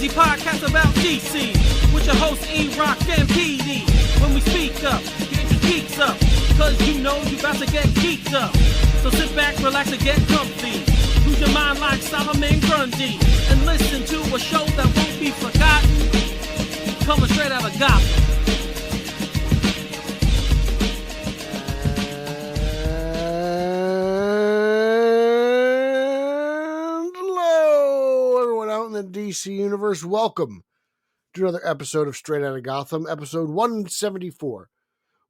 crazy podcast about DC with your hosts E-Rock and PD. When we speak up, get your geeks up, cause you know you about to get geeked up. So sit back, relax, and get comfy. Lose your mind like Solomon Grundy and listen to a show that won't be forgotten. Coming straight out of Gotham. DC universe, welcome to another episode of Straight Outta Gotham, episode 174.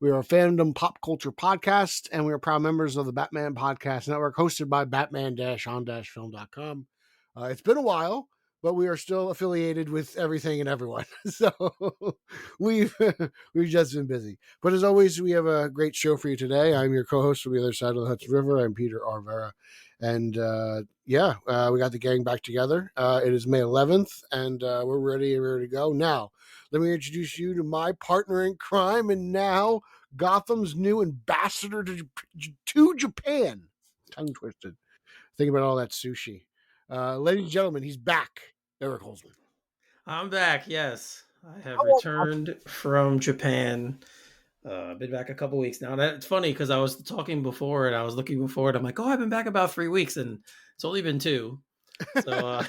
We are a fandom pop culture podcast, and we are proud members of the Batman Podcast Network, hosted by Batman-on-film.com. It's been a while, but we are still affiliated with everything and everyone, so we've just been busy. But as always, we have a great show for you today. I'm your co-host from the other side of the Hudson River. I'm Peter Arvera. And we got the gang back together. It is May 11th, and we're ready to go. Now, let me introduce you to my partner in crime, and now Gotham's new ambassador to Japan. Tongue twisted. Think about all that sushi. Ladies and gentlemen, he's back. Eric Holzman. I'm back, yes. I have returned from Japan. Been back a couple weeks now. It's funny because I was talking before and I was looking forward. I'm like, I've been back about 3 weeks, and it's only been 2. So, well,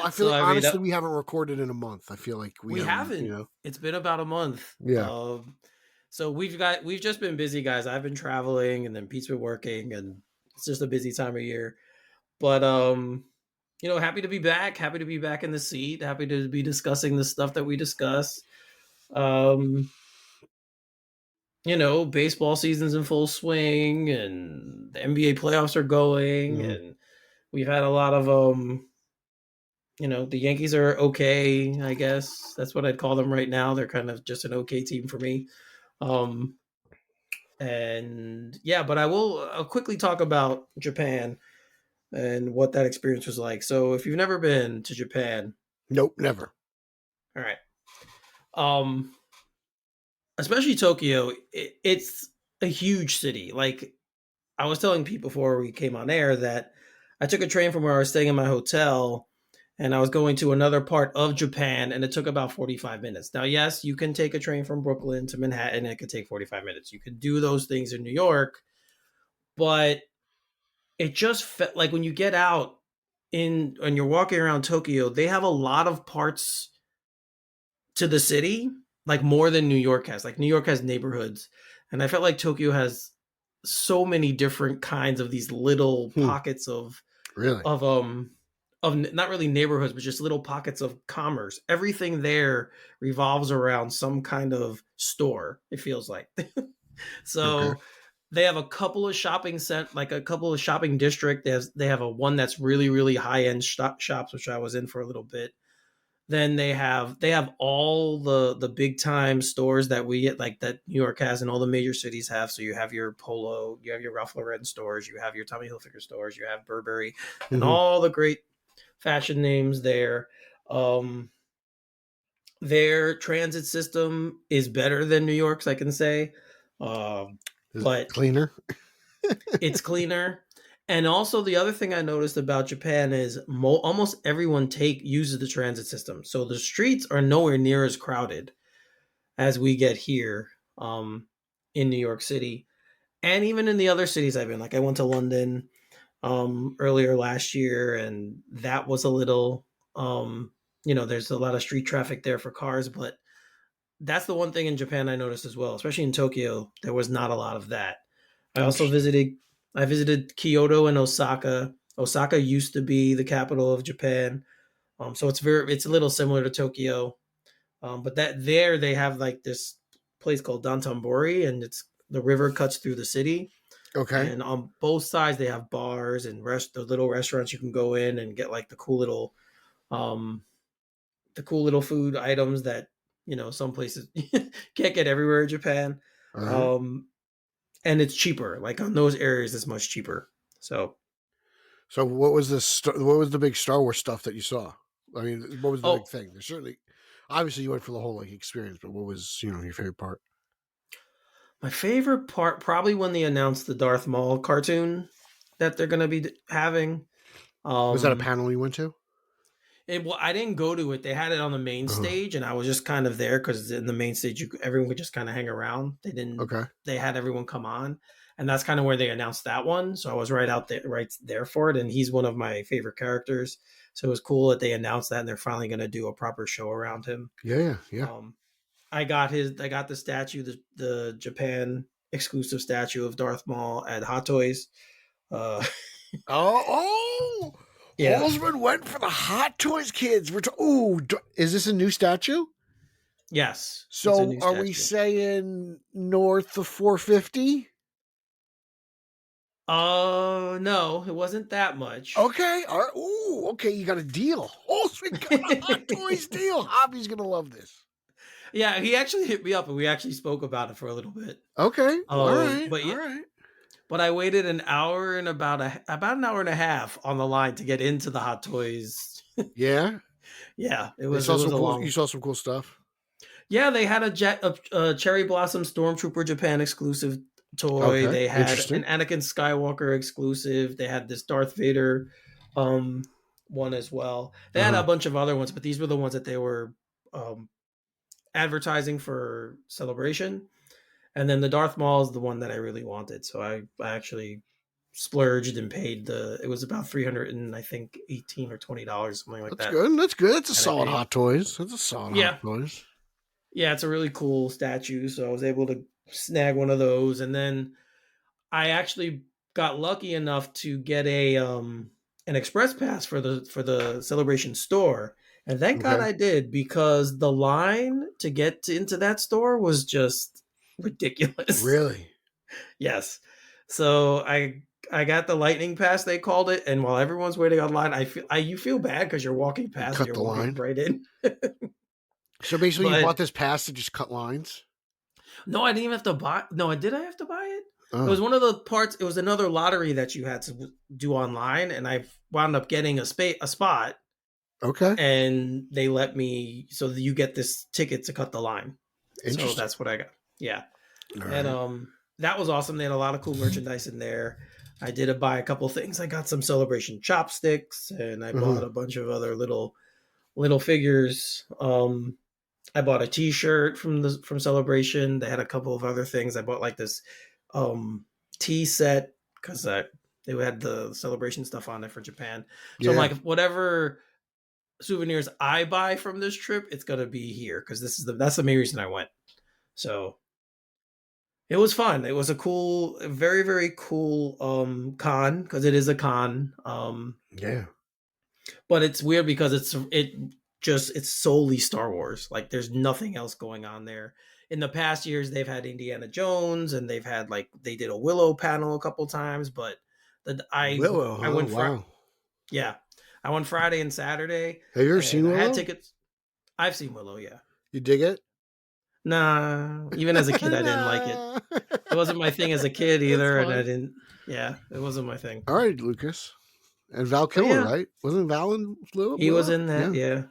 I feel honestly we haven't recorded in a month. I feel like we haven't. You know? It's been about a month. Yeah. So we've just been busy, guys. I've been traveling, and then Pete's been working, and it's just a busy time of year. But happy to be back. Happy to be back in the seat. Happy to be discussing the stuff that we discuss. Baseball season's in full swing, and the NBA playoffs are going, and we've had a lot of, the Yankees are okay, I guess. That's what I'd call them right now. They're kind of just an okay team for me. But I'll quickly talk about Japan and what that experience was like. So if you've never been to Japan. Nope, never. All right. Especially Tokyo, it's a huge city. Like, I was telling Pete before we came on air that I took a train from where I was staying in my hotel, and I was going to another part of Japan, and it took about 45 minutes. Now, yes, you can take a train from Brooklyn to Manhattan, and it could take 45 minutes. You could do those things in New York, but it just felt like when you get out and you're walking around Tokyo, they have a lot of parts to the city, like more than New York has. Like, New York has neighborhoods, and I felt like Tokyo has so many different kinds of these little pockets of not really neighborhoods, but just little pockets of commerce. Everything there revolves around some kind of store, it feels like. So they have a couple of shopping districts. They have a one that's really, really high end shops, which I was in for a little bit. Then they have all the big time stores that we get, like that New York has and all the major cities have. So you have your Polo, you have your Ralph Lauren stores, you have your Tommy Hilfiger stores, you have Burberry, and all the great fashion names there. Their transit system is better than New York's, I can say. But cleaner. It's cleaner. And also the other thing I noticed about Japan is almost everyone uses the transit system. So the streets are nowhere near as crowded as we get here in New York City. And even in the other cities I've been, like I went to London earlier last year, and that was a little, there's a lot of street traffic there for cars. But that's the one thing in Japan I noticed as well, especially in Tokyo. There was not a lot of that. I visited Kyoto and Osaka. Osaka used to be the capital of Japan. So it's a little similar to Tokyo. But there they have like this place called Dotonbori, and the river cuts through the city. Okay. And on both sides they have bars and the little restaurants you can go in and get like the cool little food items that, some places can't get everywhere in Japan. And it's cheaper. Like on those areas, it's much cheaper. So what was the big Star Wars stuff that you saw? I mean, what was the big thing? There's certainly, obviously, you went for the whole experience, but what was your favorite part? My favorite part, probably when they announced the Darth Maul cartoon that they're going to be having. Was that a panel you went to? Well, I didn't go to it. They had it on the main Uh-huh. stage, and I was just kind of there because in the main stage, everyone could just kind of hang around. They didn't. Okay. They had everyone come on, and that's kind of where they announced that one. So I was right there for it. And he's one of my favorite characters. So it was cool that they announced that, and they're finally going to do a proper show around him. Yeah, yeah. Um, I got the statue, the Japan exclusive statue of Darth Maul at Hot Toys. Uh, Oh, yeah. Holzman went for the Hot Toys kids. Is this a new statue? Yes, it's a So new are we statue. saying north of 450? No, it wasn't that much. Okay. All right. Ooh, okay. You got a deal. Holzman got a Hot Toys deal. Hobby's going to love this. Yeah, he actually hit me up and we actually spoke about it for a little bit. Okay. All right. But All yeah, right. but I waited an hour and about an hour and a half on the line to get into the Hot Toys. Yeah. Yeah, They it saw was some a cool. You long. saw some cool stuff. Yeah, they had a Cherry Blossom Stormtrooper Japan exclusive toy. Okay. They had an Interesting. Anakin Skywalker exclusive. They had this Darth Vader um one as well. They Uh had a huh. bunch of other ones, but these were the ones that they were um advertising for Celebration. And then the Darth Maul is the one that I really wanted. So I actually splurged and paid it was about 300 and I think 18 or $20, something like That's that, good. That's good. That's a that I solid paid. Hot Toys. That's a solid Hot Yeah. Toys. Yeah, it's a really cool statue. So I was able to snag one of those. And then I actually got lucky enough to get a an express pass for the Celebration store. And thank God Okay. I did because the line to get into that store was just ridiculous. Really? Yes. So I got the lightning pass they called it, and while everyone's waiting online, you feel bad because you're walking You past and cut you're the walking line. right in. So basically, you bought But this pass to just cut lines. no, I didn't even have to buy. No, did I have to buy it? It was Oh, one of the parts. It was another lottery that you had to do online, and I wound up getting a spot, okay. and they let me so that you get this ticket to cut the line. So Interesting. that's what I got. Yeah. All And right. that was awesome. They had a lot of cool merchandise in there. I did buy a couple things. I got some celebration chopsticks and I bought Uh-huh. a bunch of other little figures. I bought a t-shirt from Celebration. They had a couple of other things. I bought like this tea set cuz they had the Celebration stuff on there for Japan. So I'm Yeah. like whatever souvenirs I buy from this trip, it's going to be here cuz that's the main reason I went. So it was fun. It was a cool, very, very cool con because it is a con. Yeah. But it's weird because it's solely Star Wars. Like there's nothing else going on there. In the past years, they've had Indiana Jones and they've had like they did a Willow panel a couple times, but the Willow, I huh? went Wow. yeah, I went Friday and Saturday, Have you ever seen and I had Willow? tickets. I've seen Willow, yeah. You dig it? Nah, even as a kid, I didn't like it. Nah. It wasn't my thing as a kid That's either, and I fine. didn't. Yeah, it wasn't my thing. All right, Lucas. And Val But Kilmer, yeah, right? Wasn't Val in he was Willow? in that. Yeah.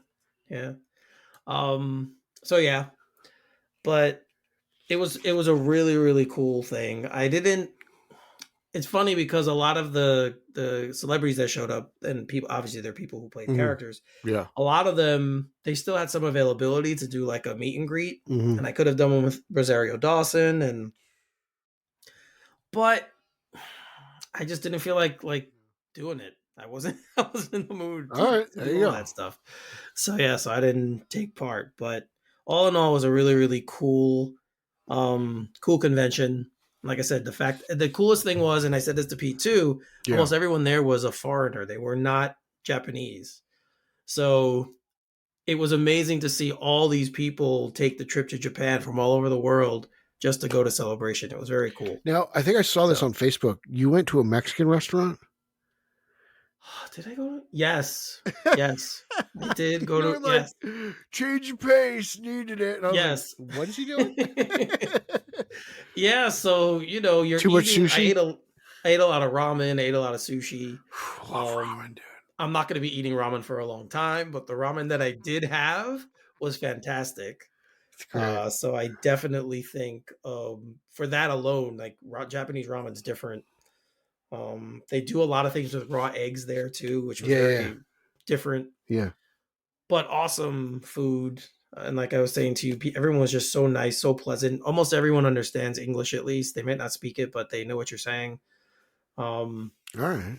Yeah, yeah. So yeah, but it was a really really cool thing. I didn't. It's funny because a lot of the celebrities that showed up and people obviously they're people who played Hmm. characters. Yeah. A lot of them they still had some availability to do like a meet and greet, Hmm. and I could have done one with Rosario Dawson and but I just didn't feel like doing it. I wasn't in the mood All right. to There do you all go. that stuff. So yeah, so I didn't take part. But all in all, it was a really really cool, cool convention. Like I said, the coolest thing was, and I said this to Pete too. Yeah. Almost everyone there was a foreigner. They were not Japanese. So it was amazing to see all these people take the trip to Japan from all over the world just to go to Celebration. It was very cool. Now, I think I saw this So on Facebook. You went to a Mexican restaurant? did I go to? Yes. Yes. I did go You were to like, yes. change your pace, needed it. And I was like, Yes. what is he doing? Yeah, so you're Too much eating sushi? I ate a lot of ramen, I ate a lot of sushi. Love ramen, Um dude. I'm not going to be eating ramen for a long time, but the ramen that I did have was fantastic. It's great. So I definitely think for that alone, like Japanese ramen's different. They do a lot of things with raw eggs there too, which was Yeah, yeah, very different. yeah. but awesome food. And like I was saying to you, everyone was just so nice, so pleasant. Almost everyone understands English at least. They might not speak it, but they know what you're saying. Um, All right.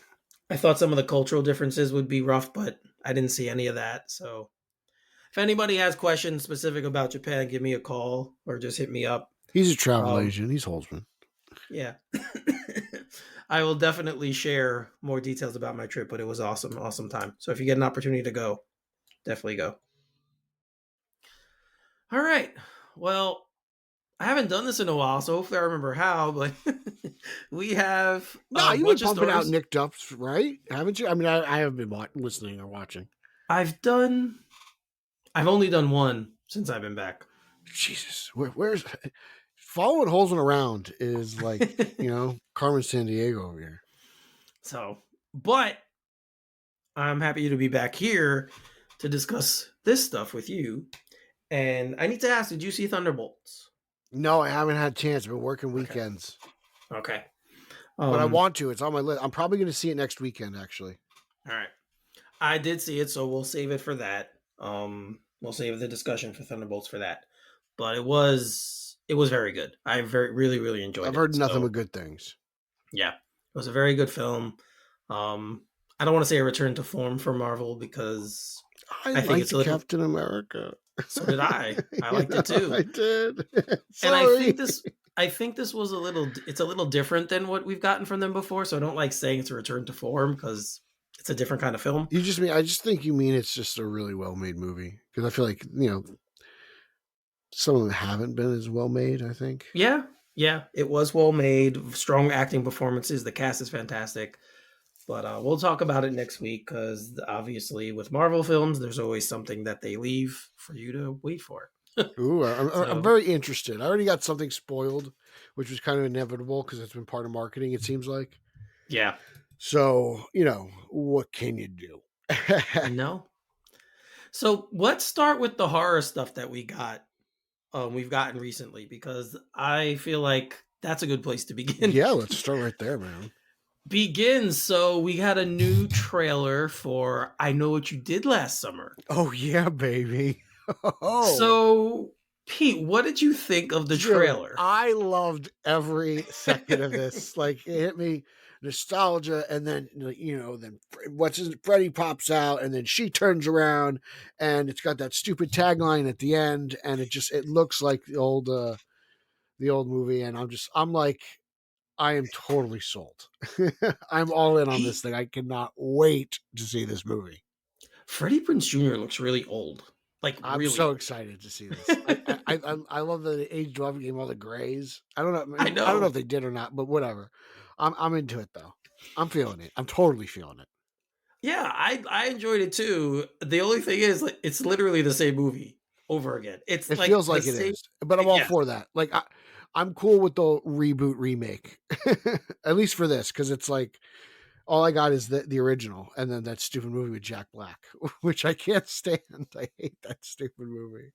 I thought some of the cultural differences would be rough, but I didn't see any of that. So if anybody has questions specific about Japan, give me a call or just hit me up. He's a travel Um, agent. He's Holzman. yeah. I will definitely share more details about my trip, but it was awesome, awesome time. So if you get an opportunity to go, definitely go. All right. Well, I haven't done this in a while, so hopefully I remember how, but we have Nah, a you've been bunch of pumping out stories. Nick Duff's, right? Haven't you? I mean, I haven't been listening or watching. I've done I've only done one since I've been back. Jesus, where's following Holzman around is like, Carmen San Diego over here. So, but I'm happy to be back here to discuss this stuff with you. And I need to ask, did you see Thunderbolts? No, I haven't had a chance. I've been working Okay. weekends. Okay. But I want to. It's on my list. I'm probably going to see it next weekend, actually. All right. I did see it, so we'll save it for that. We'll save the discussion for Thunderbolts for that. But it was very good. I really really I've enjoyed it. heard nothing So but good things. yeah, it was a very good film. I don't want to say a return to form for Marvel because I I think it's liked a little. Captain America. So did I. I liked Yeah, it too. I did. And Sorry. I think this was it's a little different than what we've gotten from them before. So I don't like saying it's a return to form because it's a different kind of film. I just think you mean it's just a really well made movie. Because I feel like, some of them haven't been as well made, I think. Yeah, yeah, it was well made. Strong acting performances. The cast is fantastic. But we'll talk about it next week because obviously with Marvel films, there's always something that they leave for you to wait for. Ooh, I'm So very interested. I already got something spoiled, which was kind of inevitable because it's been part of marketing, it seems like. yeah, So, what can you do? I know. So let's start with the horror stuff that we've gotten recently because I feel like that's a good place to begin. Yeah, let's start right there, man. So we had a new trailer for I Know What You Did Last Summer. Oh, yeah, baby. Oh, So Pete, what did you think of the dude, trailer? I loved every second of this. Like, it hit me nostalgia, and then, then Freddie pops out, and then she turns around, and it's got that stupid tagline at the end, and it looks like the old movie, and I'm like, I am totally sold. I'm all in on this He thing. I cannot wait to see this movie. Freddie Prinze Jr. looks really old. Like I'm really so old. excited to see this. I love that the age 12 gave all the grays. I don't know. I I don't know know. if they did or not, but whatever. I'm into it though. I'm feeling it. I'm totally feeling it. Yeah, I enjoyed it too. The only thing is like it's literally the same movie over again. It's It like feels the like it same. is, but I'm all Yes. for that. Like I'm cool with the reboot remake, at least for this, because it's like all I got is the original, and then that stupid movie with Jack Black, which I can't stand. I hate that stupid movie.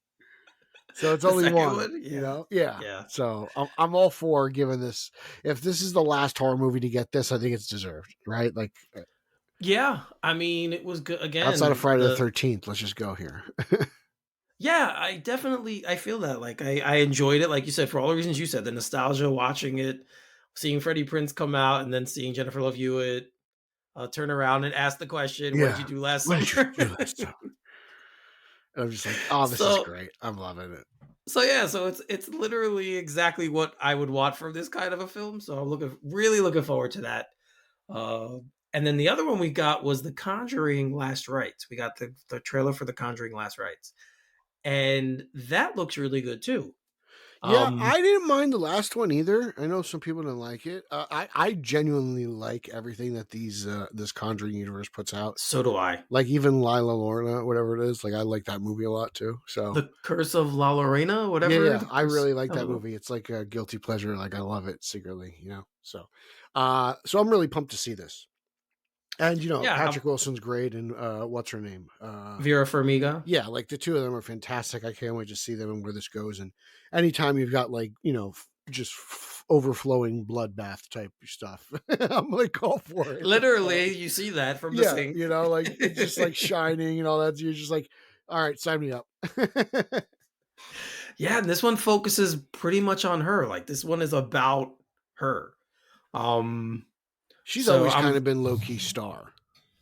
So it's The only second one, one? Yeah. Yeah. Yeah. So I'm all for giving this. If this is the last horror movie to get this, I think it's deserved, right? Like Yeah. I mean, it was good outside of again. Friday the The 13th, let's just go here. Yeah, I feel that. Like I enjoyed it, like you said, for all the reasons you said, the nostalgia watching it, seeing Freddie Prinze come out and then seeing Jennifer Love Hewitt turn around and ask the question, what did Yeah. you do last What did you summer? do last time? I'm just like, oh, this is so great. I'm loving it. So yeah, so it's literally exactly what I would want from this kind of a film. So I'm really looking forward to that. Uh, and then the other one we got was The Conjuring Last Rites. We got the trailer for The Conjuring Last Rites, and that looks really good too. Yeah, Um, I didn't mind the last one either. I know some people didn't like it. I genuinely like everything that this Conjuring universe puts out. so do I. Like even Lila Lorna, whatever it is. Like I like that movie a lot too. So The Curse of La Lorena, yeah, whatever. yeah, The I Curse. really like I that don't know. movie. It's like a guilty pleasure. Like I love it secretly. So I'm really pumped to see this. And Yeah, Patrick Wilson's great, and what's her name? Vera Farmiga. Yeah, like the two of them are fantastic. I can't wait to see them and where this goes. And anytime you've got like just overflowing bloodbath type stuff, I'm like all for it. Literally, you see that from the Yeah, sink. like it's just like shining and all that. You're just like, All right, sign me up. Yeah, and this one focuses pretty much on her. Like this one is about her. Um She's so always kind I'm of been low key star.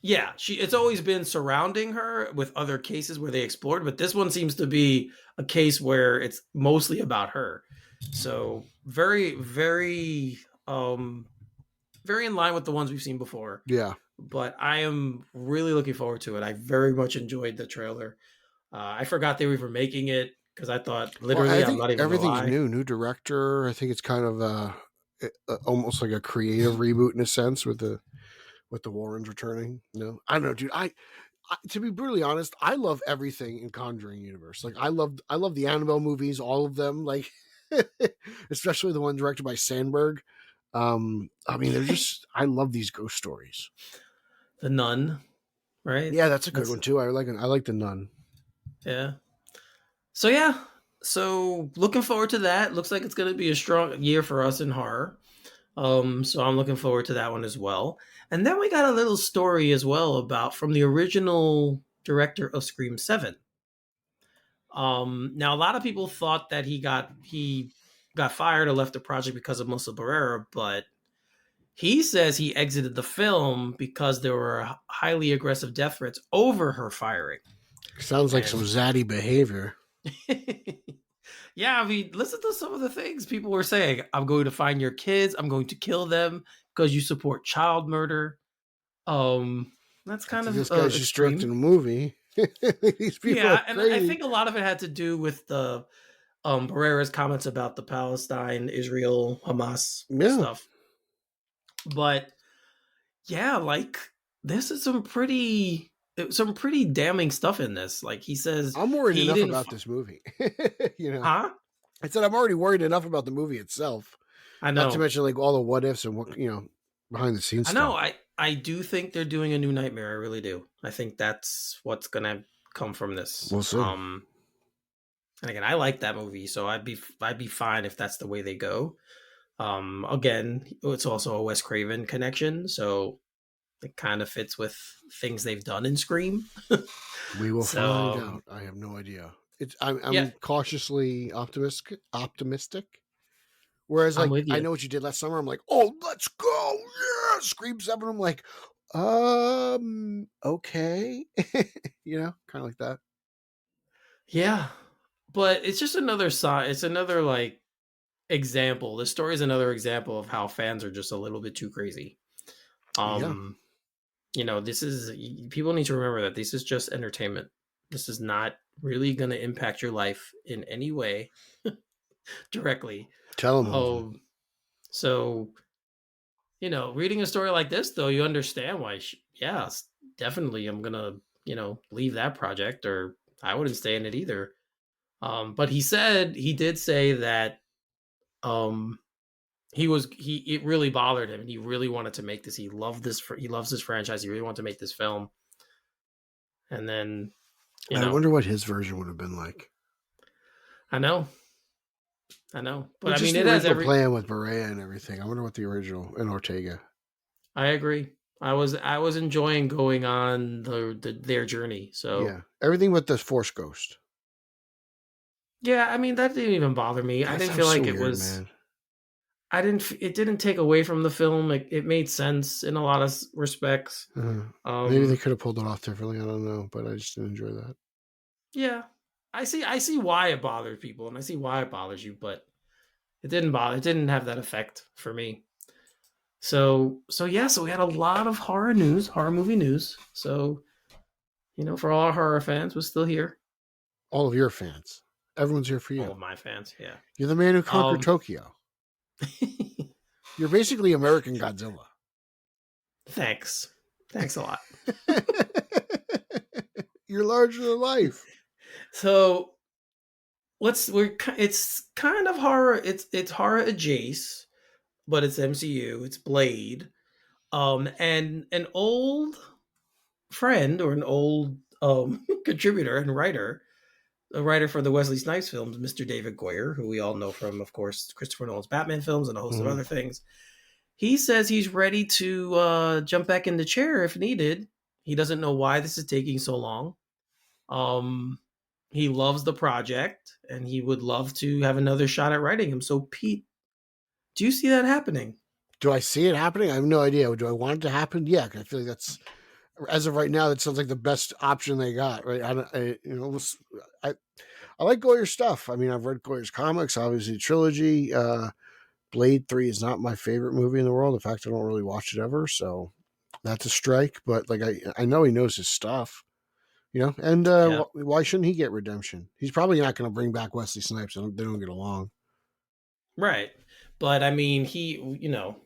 Yeah, it's always been surrounding her with other cases where they explored, but this one seems to be a case where it's mostly about her. So very in line with the ones we've seen before. Yeah. But I am really looking forward to it. I very much enjoyed the trailer. I forgot they were even making it because I thought Well, literally, I I'm think not even gonna everything's lie. new director. I think it's kind of almost like a creative reboot in a sense with the Warrens returning. No, I don't know, dude. To be brutally honest, I love everything in Conjuring universe. Like I love the Annabelle movies, all of them. Like especially the one directed by Sandberg. I mean, they're just I love these ghost stories. The Nun, right? Yeah, that's a good That's one too. I like the Nun. Yeah. So yeah. So looking forward to that. Looks like it's gonna be a strong year for us in horror. So I'm looking forward to that one as well. And then we got a little story as well about from the original director of Scream 7. Now a lot of people thought that he got fired or left the project because of Melissa Barrera, but he says he exited the film because there were highly aggressive death threats over her firing. Sounds like some And zaddy behavior. yeah, I mean, listen to some of the things people were saying. I'm going to find your kids. I'm going to kill them because you support child murder. Um, that's I kind think of this guy's just directing extreme. a movie. These people are Yeah, and I crazy. think a lot of it had to do with the Barrera's comments about the Palestine, Israel, Hamas Yeah, stuff. But yeah, like this is some pretty damning stuff in this. Like he says I'm worried he enough didn't, about this movie. You know, huh? I said I'm already worried enough about the movie itself. I Not to know. mention like all the what ifs and what behind the scenes I know. stuff. I do think they're doing a new Nightmare. I really do. I think that's what's gonna come from this. We'll see. And again, I like that movie, so I'd be fine if that's the way they go. Again, it's also a Wes Craven connection, so it kind of fits with things they've done in Scream. We will So find out. I have no idea. yeah, I'm cautiously optimistic. Whereas I'm like with I you. know what you did last summer. I'm like, oh, let's go, yeah, Scream 7. I'm like, okay, kind of like that. Yeah, but it's just another side. It's another like example. This story is another example of how fans are just a little bit too crazy. Yeah, Um, this is people need to remember that this is just entertainment. This is not really going to impact your life in any way directly. tell them over. Oh, so reading a story like this, though, you understand why. Yeah, definitely, I'm gonna leave that project, or I wouldn't stay in it either. But he did say that um it really bothered him, and he really wanted to make this. He loved this. He loves this franchise. He really wanted to make this film, and then you I know wonder what his version would have been like. I know, I know, but Well, I just mean, the it has original every. plan with Berea and everything. I wonder what the original and Ortega. I agree. I was enjoying going on their journey. So Yeah, everything with the Force Ghost. yeah, I mean that didn't even bother me. I That didn't sounds feel so like it weird, was. man. I didn't. It didn't take away from the film. It made sense in a lot of respects. Maybe they Um, could have pulled it off differently. I don't know, but I just didn't enjoy that. yeah, I see why it bothered people, and I see why it bothers you, but it didn't bother. It didn't have that effect for me. So yeah. So we had a lot of horror news, horror movie news. So for all our horror fans, we're still here. All of your fans, everyone's here for All you. of my fans, yeah. You're the man who conquered Um, Tokyo. You're basically American Godzilla. thanks, thanks a lot. You're larger than life. So it's kind of horror. It's horror adjacent, but it's MCU. It's Blade. And an old friend or an old contributor and writer, a writer for the Wesley Snipes films, Mr. David Goyer, who we all know from, of course, Christopher Nolan's Batman films and a host of Mhm. other things. He says he's ready to jump back in the chair if needed. He doesn't know why this is taking so long. Um, he loves the project, and he would love to have another shot at writing him. So, Pete, do you see that happening? Do I see it happening? I have no idea. Do I want it to happen? Yeah, 'cause I feel like that's, as of right now, that sounds like the best option they got. Right? I don't. I I like Goyer's stuff. I mean, I've read Goyer's comics, obviously the trilogy. Blade 3 is not my favorite movie in the world. In fact, I don't really watch it ever, so that's a strike. But like, I know he knows his stuff, and Yeah, why shouldn't he get redemption? He's probably not going to bring back Wesley Snipes. They don't get along. right. But I mean,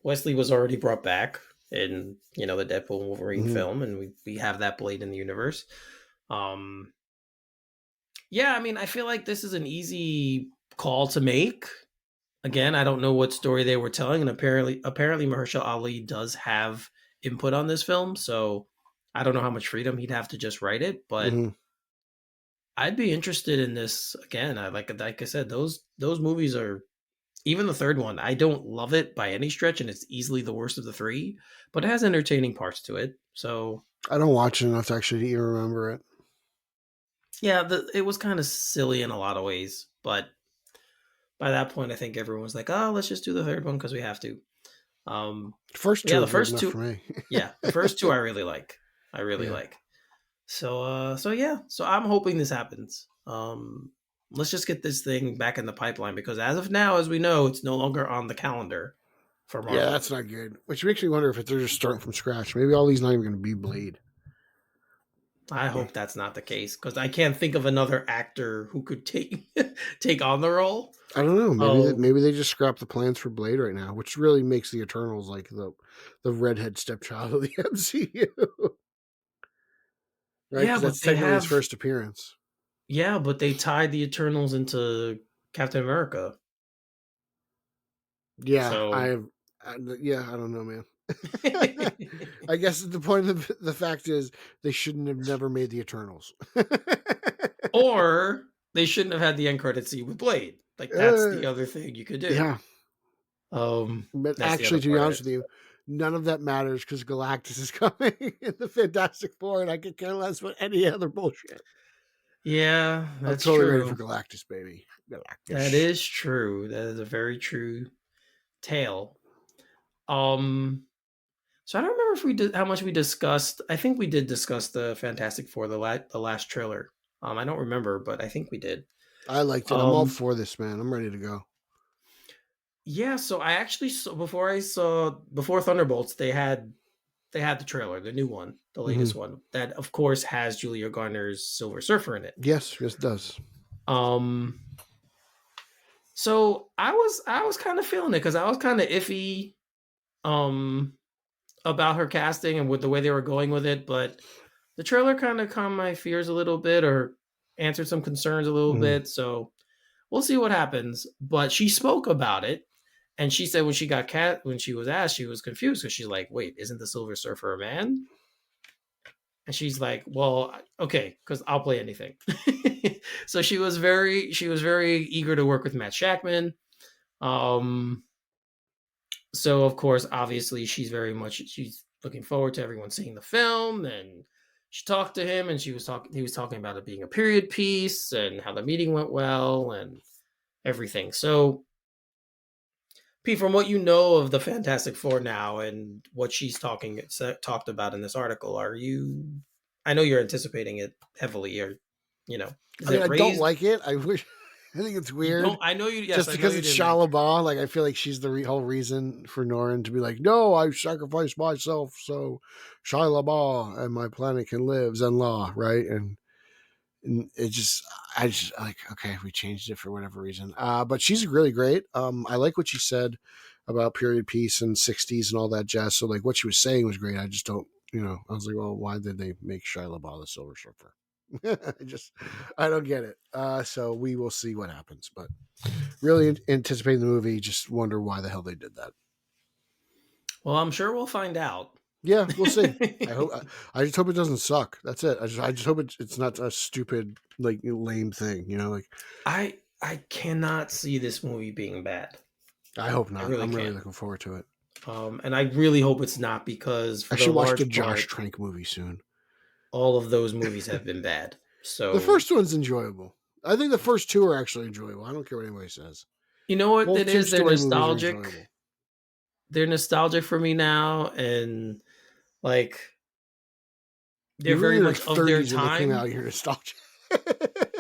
Wesley was already brought back in the Deadpool and Wolverine Hmm. film, and we have that Blade in the universe. Um, yeah, I mean, I feel like this is an easy call to make. Again, I don't know what story they were telling, and apparently Mahershala Ali does have input on this film, so I don't know how much freedom he'd have to just write it, but Hmm. I'd be interested in this again. Like I said, those movies are, even the third one. I don't love it by any stretch, and it's easily the worst of the three, but it has entertaining parts to it. So I don't watch it enough to actually even remember it. yeah, it was kind of silly in a lot of ways, but by that point, I think everyone was like, "Oh, let's just do the third one because we have to." Um, The first yeah, two the are good first enough for two, me. yeah, the first two I really like. I really Yeah. like. So yeah, so I'm hoping this happens. Let's just get this thing back in the pipeline because as of now, as we know, it's no longer on the calendar for Yeah, Marvel. that's not good. Which makes me wonder if they're just starting from scratch. Maybe all these not even going to be Blade. I hope that's not the case because I can't think of another actor who could take take on the role. I don't know. Um, Maybe they just scrapped the plans for Blade right now, which really makes the Eternals like the redhead stepchild of the MCU, right? yeah, Because that's but they technically his have first appearance. yeah, but they tied the Eternals into Captain America. Yeah, So yeah, I don't know, man. I guess the point of the fact is they shouldn't have never made the Eternals. or they shouldn't have had the end credit scene with Blade. Like that's uh, the other thing you could do. yeah, but That's the other actually, to be part of honest it. with you, none of that matters because Galactus is coming in the Fantastic Four, and I could care less about any other bullshit. Yeah, I'm that's totally ready for true. Galactus, baby. That Galactus. is true. That is a very true tale. Um, so I don't remember if we did how much we discussed. I think we did discuss the Fantastic Four, the last trailer. I don't remember, but I think we did. I liked it. I'm all Um, for this, man. I'm ready to go. yeah. So I actually saw before Thunderbolts, they had the trailer, the new one, the Hmm. latest one. That of course has Julia Garner's Silver Surfer in it. Yes, it does. Um, so I was kind of feeling it because I was kind of iffy. Um, about her casting and with the way they were going with it, but the trailer kind of calmed my fears a little bit or answered some concerns a little Hmm. bit. So we'll see what happens. But she spoke about it, and she said when she was asked, she was confused because she's like, "Wait, isn't the Silver Surfer a man?" And she's like, "Well, okay, because I'll play anything." So she was very eager to work with Matt Shackman. Um, so of course, obviously, she's looking forward to everyone seeing the film, and she talked to him, and he was talking about it being a period piece and how the meeting went well and everything. So, Pete, from what you know of the Fantastic Four now and what she's talked about in this article, are you? I know you're anticipating it heavily, or is I mean, it I don't raised? like it. I wish. I think it's You don't? weird I know you. Yes, just I know because you it's didn't like Shia it. LaBeouf. Like, I feel like she's the whole reason for Norrin to be like, no, I sacrificed myself so Shia LaBeouf and my planet can live. Zen Law, right? And it just, I just like, okay, we changed it for whatever reason. But she's really great. I like what she said about period piece and 60s and all that jazz. So like what she was saying was great. I just don't, I was like, well, why did they make Shia LaBeouf the Silver Surfer? I don't get it. So we will see what happens. But really anticipating the movie, just wonder why the hell they did that. Well, I'm sure we'll find out. Yeah, we'll see. I hope. I just hope it doesn't suck. That's it. I just hope it's not a stupid, like, lame thing. Like, I cannot see this movie being bad. I hope I not. really I'm really can't. looking forward to it. And I really hope it's not because I for the should watch the large Josh part, Trank movie soon. all of those movies have been bad. The So first one's enjoyable. I think the first two are actually enjoyable. I don't care what anybody says. you know what Both it Tim is? They're Story movies are nostalgic. enjoyable. They're nostalgic for me now, and like they're You were very in your much of their 30s when they came time. out. You're nostalgic.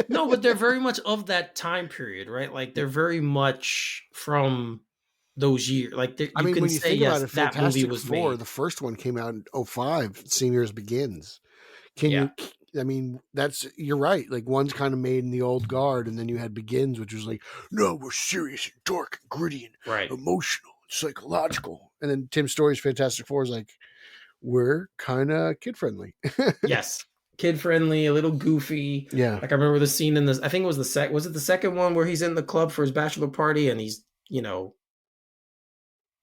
No, but they're very much of that time period, right? Like they're very much from those years. Like I you mean, can when you say think about yes, it, that movie Fantastic was Four, the made. first one came out in '05. Seniors Begins. Can Yeah, you? I mean, you're right. Like one's kind of made in the old guard, and then you had Begins, which was like, no, we're serious and dark and gritty and right. emotional and psychological. And then Tim Story's Fantastic Four is like, we're kind of kid friendly. Yes, kid friendly, a little goofy. Yeah. Like I remember the scene in this. I think it was Was it the second one where he's in the club for his bachelor party and he's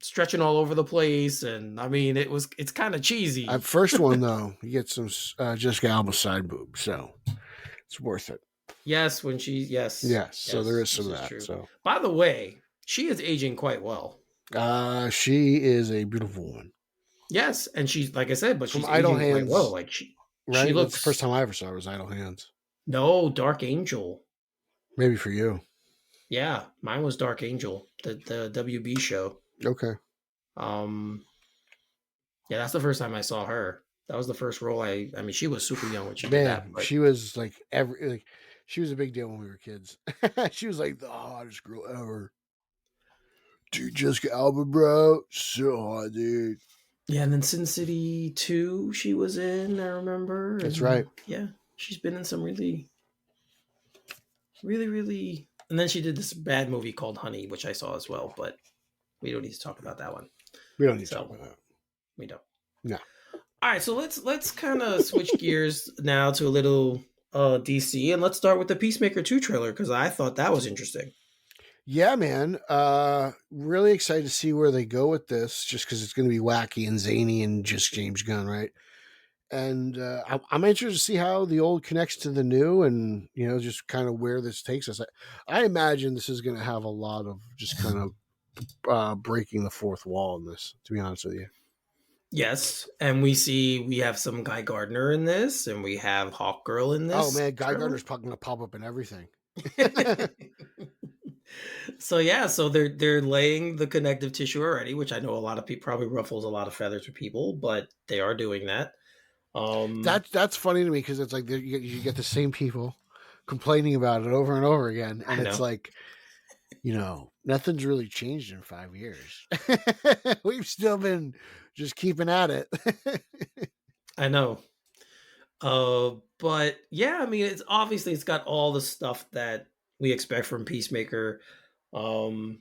stretching all over the place, and I mean it's kind of cheesy. First one though, you get some Jessica Alba side boob, so it's worth it. Yes, when she Yes, so there is some this of is that. true. So By the way, she is aging quite well. she is a beautiful woman Yes, and she's like I said, but from she's Idle aging quite well. Hands, Like she right? That's the first looks time I ever saw her was Idle Hands. no Dark Angel. Maybe for you. Yeah, mine was Dark Angel, the WB show. Okay. Um, yeah, that's the first time I saw her. That was the first role I mean, she was super young when she did that, Man, but she was she was a big deal when we were kids. She was like the hottest girl ever. Dude, Jessica Alba, bro, so hot, dude. yeah, and then Sin City 2 she was in, I remember, That's right. and yeah, she's been in some really really really and then she did this bad movie called Honey, which I saw as well, but we don't need to talk about that one. We don't need to talk So, about that. we don't. No. All right, so let's kind of switch gears now to a little DC, and let's start with the Peacemaker 2 trailer cuz I thought that was interesting. Yeah, man. Really excited to see where they go with this, just because it's going to be wacky and zany and just James Gunn, right? And I'm interested to see how the old connects to the new, and just kind of where this takes us. I imagine this is going to have a lot of just kind of breaking the fourth wall in this. To be honest with you. Yes, and we have some Guy Gardner in this, and we have Hawk Girl in Oh this man, Guy trailer. Gardner's going to pop up in everything. So yeah, so they're laying the connective tissue already, which I know a lot of people probably ruffles a lot of feathers for people, but they are doing that. That's funny to me because it's like you get the same people complaining about it over and over again, and I it's know, like nothing's really changed in 5 years. We've still been just keeping at it. I know. But yeah, I mean, it's got all the stuff that we expect from Peacemaker. Um,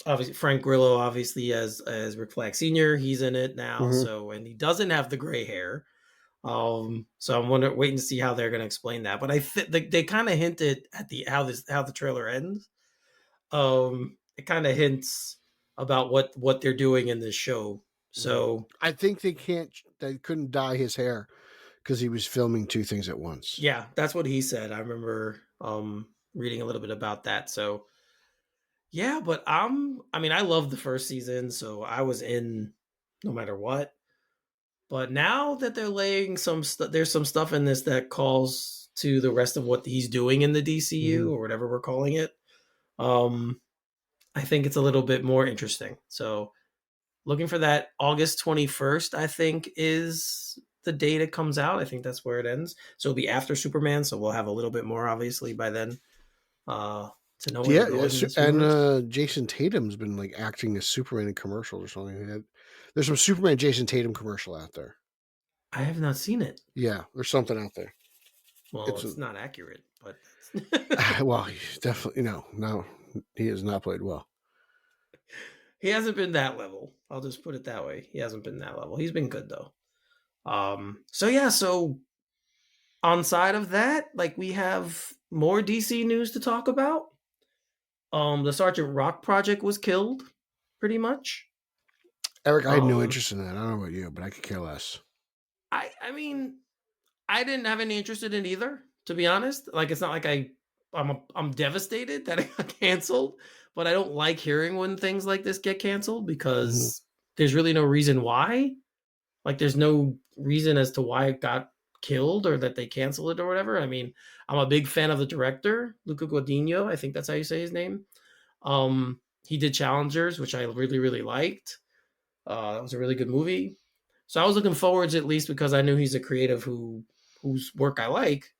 obviously Frank Grillo, obviously as Rick Flag Senior, he's in it now. Mhm. So and he doesn't have the gray hair. So I'm waiting to see how they're going to explain that. But they kind of hinted at how the trailer ends. It kind of hints about what they're doing in this show. So I think they couldn't dye his hair because he was filming two things at once. yeah, that's what he said. I remember reading a little bit about that. So yeah, but I mean, I loved the first season, so I was in no matter what. But now that they're laying there's some stuff in this that calls to the rest of what he's doing in the Mm-hmm. DCU or whatever we're calling it. Um, I think it's a little bit more interesting. So looking for that August 21st, I think is the date it comes out. I think that's where it ends. So it'll be after Superman. So we'll have a little bit more obviously by then uh, to know where they're Yeah, going in this and universe. Jason Tatum's been like acting as Superman in commercials or something. There's some Superman Jason Tatum commercial out there. I have not seen it. Yeah, there's something out there. Well, It's it's not accurate, but that's well, he's definitely no, he has not played well. he hasn't been that level. I'll just put it that way. He hasn't been that level. He's been good though. So yeah, so on side of that, like we have more DC news to talk about. The Sergeant Rock project was killed, pretty much. Eric, I had no Um, interest in that. I don't know about you, but I could care less. I mean, I didn't have any interest in it either, to be honest. Like it's not like I'm devastated that it got canceled, but I don't like hearing when things like this get canceled Mhm. because there's really no reason why. Like there's no reason as to why it got killed or that they cancel it or whatever. I mean, I'm a big fan of the director, Luca Guadagnino. I think that's how you say his name. He did Challengers, which I really, really liked. That was a really good movie. So I was looking forward to, at least because I knew he's a creative whose work I like.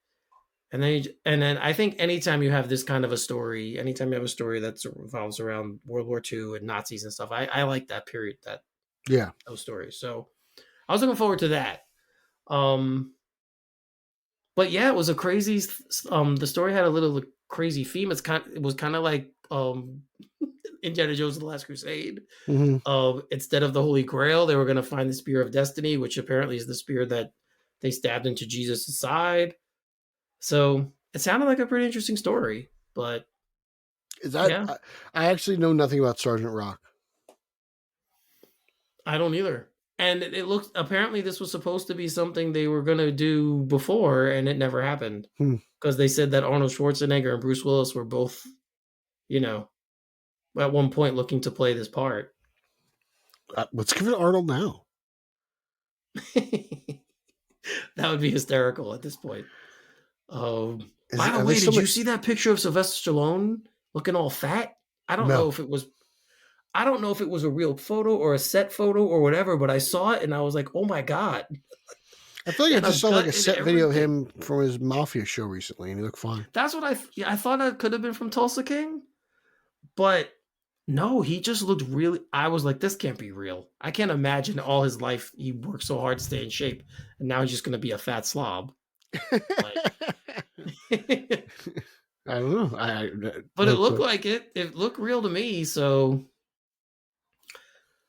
And then I think anytime you have this kind of a story, anytime you have a story that revolves around World War II and Nazis and stuff, I like that period, Yeah. those stories. So I was looking forward to that. Um, but yeah, it was a crazy. The story had a little crazy theme. It was kind of like Indiana Jones and the Last Crusade. Mm-hmm. Instead of the Holy Grail, they were going to find the Spear of Destiny, which apparently is the spear that they stabbed into Jesus' side. So it sounded like a pretty interesting story, but Is that yeah, I actually know nothing about Sergeant Rock. I don't either. And it looks, apparently this was supposed to be something they were going to do before, and it never happened Hmm. because they said that Arnold Schwarzenegger and Bruce Willis were both, you know, at one point looking to play this part. Let's give it to Arnold now. That would be hysterical at this point. By the Are they way, still did you see that picture of Sylvester Stallone looking all fat? I don't know No. if it was I don't know if it was a real photo or a set photo or whatever, but I saw it and I was like, "Oh my god!" I feel like He I had a just saw like a gut and set video of everything. him from his Mafia show recently, and he looked fine. That's what I thought that could have been from Tulsa King, but no, he just looked really. I was like, "This can't be real." I can't imagine all his life he worked so hard to stay in shape, and now he's just going to be a fat slob. Like, I don't know. but it No looked clue. like it. It looked real to me. So,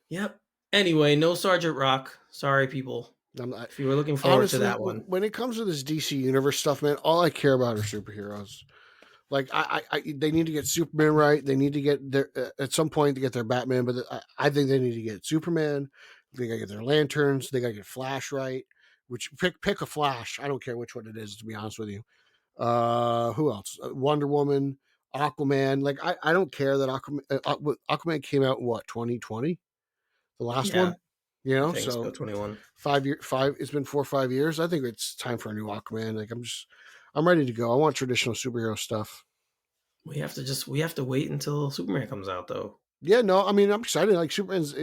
yep. Anyway, no Sergeant Rock. Sorry, people. I'm not, If you were looking forward to honestly, that one. when it comes to this DC universe stuff, man, all I care about are superheroes. Like they need to get Superman right. They need to get their at some point to get their Batman, but I think they need to get Superman. They got to get their Lanterns. They got to get Flash right. Which pick a Flash. I don't care which one it is. To be honest with you, who else? Wonder Woman, Aquaman. Like I don't care that Aquaman came out in what 2020, the last Yeah, one. You I know, think so. so 21. 5 year five. It's been 4 or 5 years. I think it's time for a new Aquaman. Like I'm ready to go. I want traditional superhero stuff. We have to wait until Superman comes out though. Yeah, no, I mean I'm excited. Like Superman's,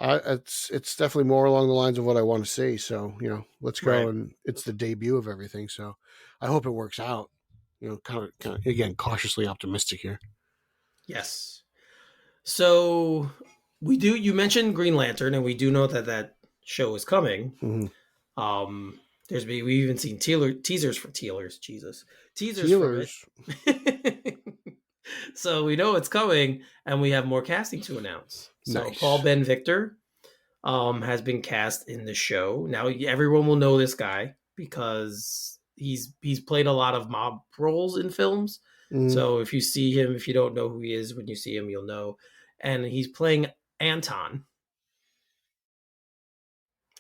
it's definitely more along the lines of what I want to see. So let's go, Right. and it's the debut of everything. So I hope it works out. Kind of again cautiously optimistic here. Yes. So you mentioned Green Lantern and we do know that that show is coming. Mm-hmm. Um we've even seen teasers for teasers from it. Steelers, So we know it's coming and we have more casting to announce. So Paul nice. Ben Victor has been cast in the show. Now everyone will know this guy because he's played a lot of mob roles in films. Mm, So if you see him, if you don't know who he is, when you see him, you'll know. And he's playing Anton.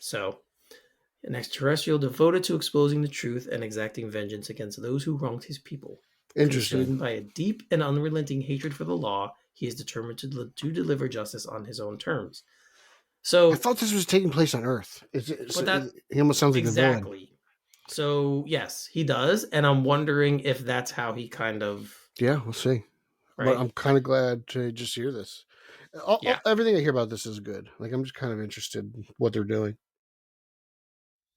So an extraterrestrial devoted to exposing the truth and exacting vengeance against those who wronged his people. interesting. Consumed by a deep and unrelenting hatred for the law, he is determined to deliver justice on his own terms. I So, thought this was taking place on Earth. but that He almost sounds like the villain. exactly. So, yes, he does. And I'm wondering if that's how he kind of, Yeah, we'll see. But right? I'm kind of glad to just hear this. Yeah. Everything I hear about this is good. Like I'm just kind of interested in what they're doing.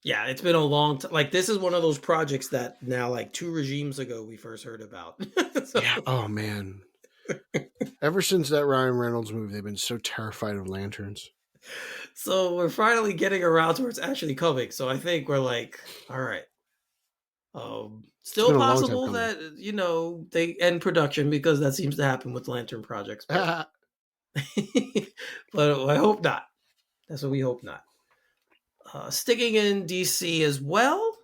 Yeah, it's been a long time. Like, this is one of those projects that now, like 2 regimes ago, we first heard about. Yeah. So, Oh man. Ever since that Ryan Reynolds movie, they've been so terrified of lanterns. so we're finally getting around to where it's actually coming. So I think we're like, all right. It's Still been a long time possible coming. that they end production because that seems to happen with Lantern projects, but but I hope not. That's what we hope not. Sticking in DC as well.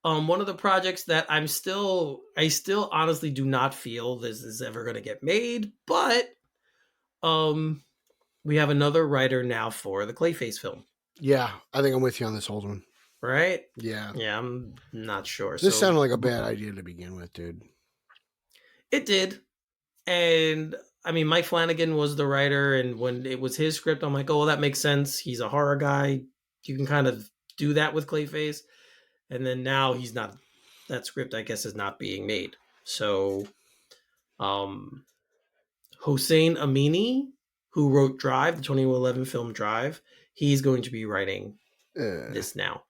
One of the projects that I still honestly do not feel this is ever going to get made, but um, we have another writer now for the Clayface film, Yeah, I think I'm with you on this old one. right? Yeah, Yeah, I'm not sure. this So sounded like a bad idea to begin with, dude. it did, and I mean, Mike Flanagan was the writer, and when it was his script, I'm like, oh, well, that makes sense. He's a horror guy. You can kind of do that with Clayface, and then now he's not. That script, I guess, is not being made. So, um, Hossein Amini, who wrote Drive, the 2011 film Drive, he's going to be writing Uh, this now.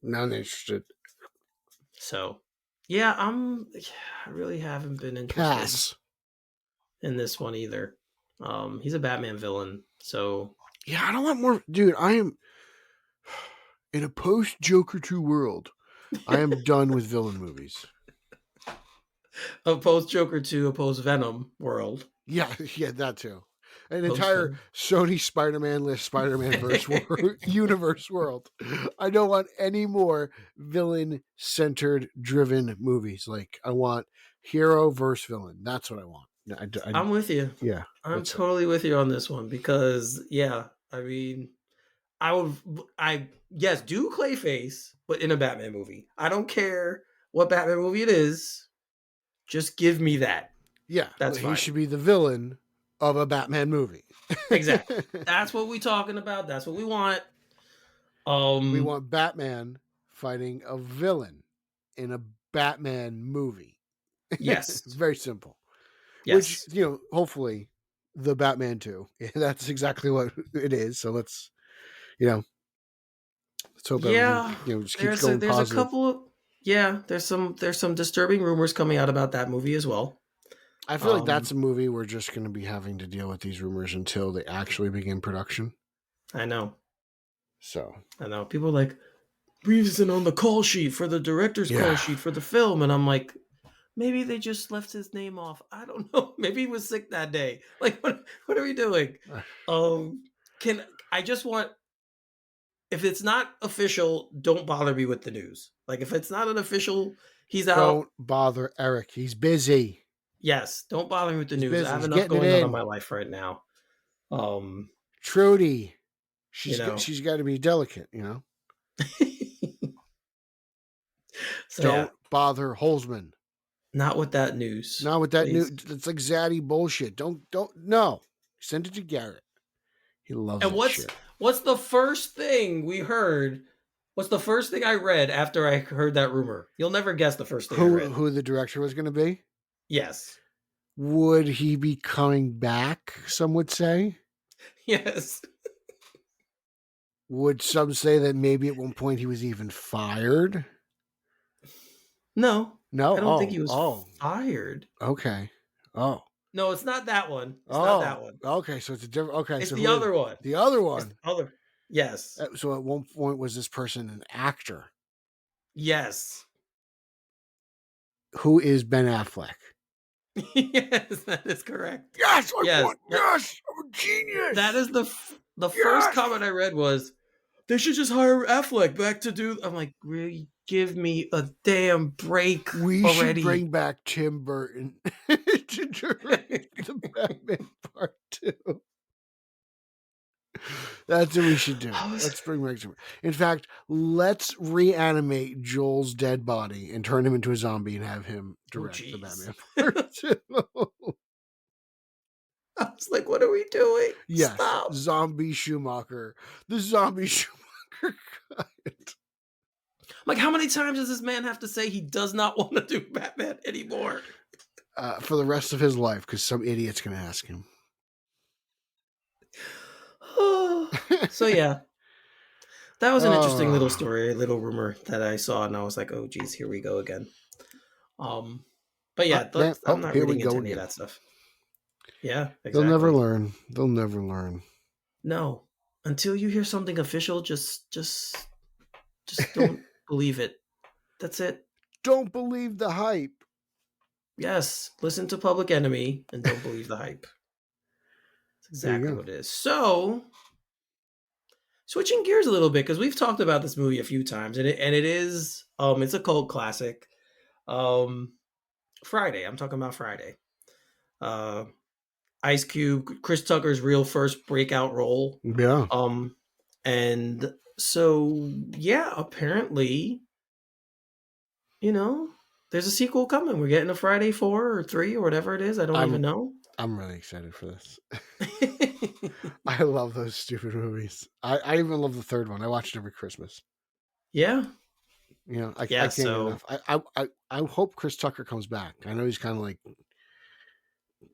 Not interested. So, yeah, I really haven't been interested Pass. in this one either. He's a Batman villain, so Yeah, I don't want more. Dude, I am in a post Joker 2 world. I am done with villain movies. a post Joker 2, a post Venom world. Yeah, yeah, that too. An Post entire Venom. Sony Spider-Man list, Spider-Man verse universe world. I don't want any more villain-centered, driven movies. Like I want hero versus villain. That's what I want. I'm with you. Yeah, I'm that's it. totally with you on this one because, yeah, I mean, yes, do Clayface, but in a Batman movie. I don't care what Batman movie it is. Just give me that. Yeah, That's he fine. should be the villain of a Batman movie. Exactly. That's what we talking about. That's what we want. We Um, want Batman fighting a villain in a Batman movie. yes. Very simple. Which, Yes. hopefully the Batman 2. That's exactly what it is. So let's hope everything, Yeah. just keeps going There's a positive. couple of yeah, there's some disturbing rumors coming out about that movie as well. I feel like Um, that's a movie we're just going to be having to deal with these rumors until they actually begin production. I know. So, I know. People are like, Reeves isn't on the call sheet for the director's call yeah. sheet for the film. And I'm like, maybe they just left his name off. I don't know. Maybe he was sick that day. Like, what are we doing? Can I just want, if it's not official, don't bother me with the news. Like, if it's not an official, he's out. Don't bother Eric. He's busy. Yes, don't bother me with the He's news. I busy. have He's enough getting it going on in in. my life right now. Um, Trudy. you know. She's got to be delicate, So yeah, Don't bother Holzman. not with that news, Not with that new. please. It's like zaddy bullshit. No. Send it to Garrett. He loves And that shit. what's the first thing we heard? What's the first thing I read after I heard that rumor? You'll never guess the first thing I read. Who the director was going to be? Yes. Would he be coming back? Some would say. Yes. Would some say that maybe at one point he was even fired? No. No. I don't think he was Oh. fired. Okay. Oh. No, it's not that one. It's not Oh. that one. Okay. So it's a different. Okay. It's So the other one. the other It's one? the other. Yes. So at one point was this person an actor? Yes. Who is Ben Affleck? Yes, that is correct. Yes, Yes. Yes, I'm a genius. That is the first comment I read was they should just hire Affleck back to do. I'm like, really? Give me a damn break We already. should bring back Tim Burton to direct the Batman Part 2. That's what we should do. Let's bring back Tim Burton. In fact, let's reanimate Joel's dead body and turn him into a zombie and have him direct the Batman Part 2. I was like, what are we doing? Yes, Stop. Zombie Schumacher. The Zombie Schumacher cut. Like, how many times does this man have to say he does not want to do Batman anymore? For the rest of his life, because some idiot's going to ask him. So, yeah. That was an interesting little story, a little rumor that I saw, and I was like, oh, geez, here we go again. But yeah, I'm not reading into any of that stuff. Yeah, exactly. They'll never learn. They'll never learn. No. Until you hear something official, just don't believe it. That's it. Don't believe the hype. Yes. Listen to Public Enemy and don't believe the hype. That's exactly what it is. So, switching gears a little bit, because we've talked about this movie a few times, and it is it's a cult classic. Friday. I'm talking about Friday. Ice Cube, Chris Tucker's real first breakout role. Yeah. And so yeah, apparently, there's a sequel coming. We're getting a Friday 4 or 3 or whatever it is. I don't even know. I'm really excited for this. I love those stupid movies. I even love the third one. I watch it every Christmas. Yeah. You know, I Yeah, can't get so enough. I hope Chris Tucker comes back. I know he's kind of like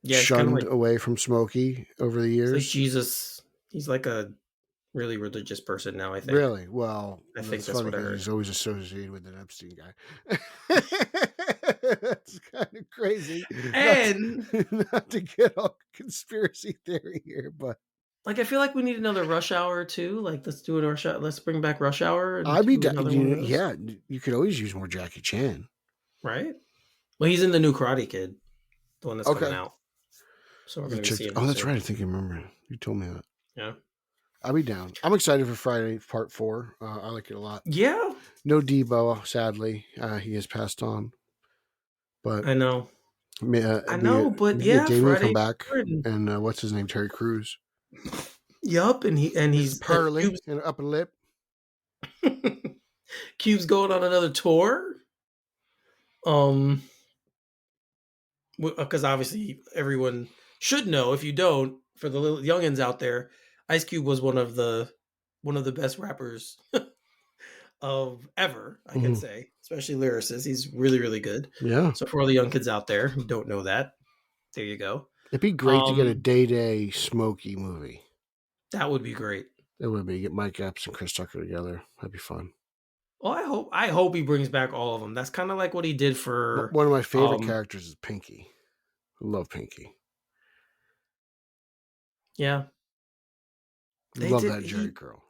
yeah, it's kinda shunned like away from Smokey over the it's like years. Jesus. He's like a really religious person now, I think. Really? Well, I think that's that's funny what I because heard. he's always associated with an Epstein guy. That's kind of crazy. Not And, not to get all conspiracy theory here, but like, I feel like we need another Rush Hour too, like, let's do a Rush Hour let's bring back Rush Hour and I'd be do another one of those, yeah. You could always use more Jackie Chan. right? Well, he's in the new Karate Kid, the one that's coming Okay, out, so we're the gonna be chick. seeing him Oh, that's soon. right. I think I remember. You told me that. Yeah. I'll be down. I'm excited for Friday Part 4. I like it a lot. Yeah, No Debo, sadly. He has passed on. But I know. I know, it'd but be good. yeah, Damien come Friday back, and and what's his name? Terry Crews. yup, and This is he's and Pearly and upper lip. Cube's going on another tour, um, because obviously everyone should know, if you don't, for the little youngins out there, Ice Cube was one of the best rappers of ever, I can Mhm. say, especially lyricists. He's really, really good. Yeah, So for all the young kids out there who don't know that, there you go. it'd be great to get a Um, Day Smokey movie. that would be great. It would be get Mike Epps and Chris Tucker together. That'd be fun. Well, I hope he brings back all of them. That's kind of like what he did for One of my favorite um characters is Pinky. I love Pinky. yeah, they Love did that Jerry he girl.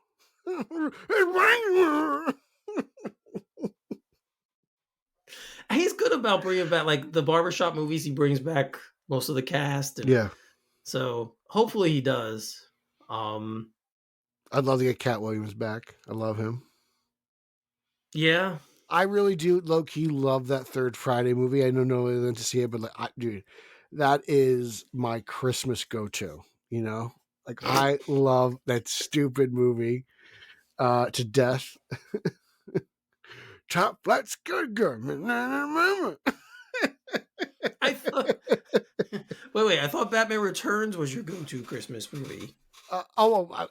he's good about bringing back like the barbershop movies, he brings back most of the cast, and Yeah, so hopefully he does. Um I'd love to get Cat Williams back. I love him. yeah, I really do low key love that Third Friday movie. I don't know when to see it, but like, dude, that is my Christmas go to. You know, like I love that stupid movie to death. Top flat's good, girl. I thought wait, I thought Batman Returns was your go-to Christmas movie.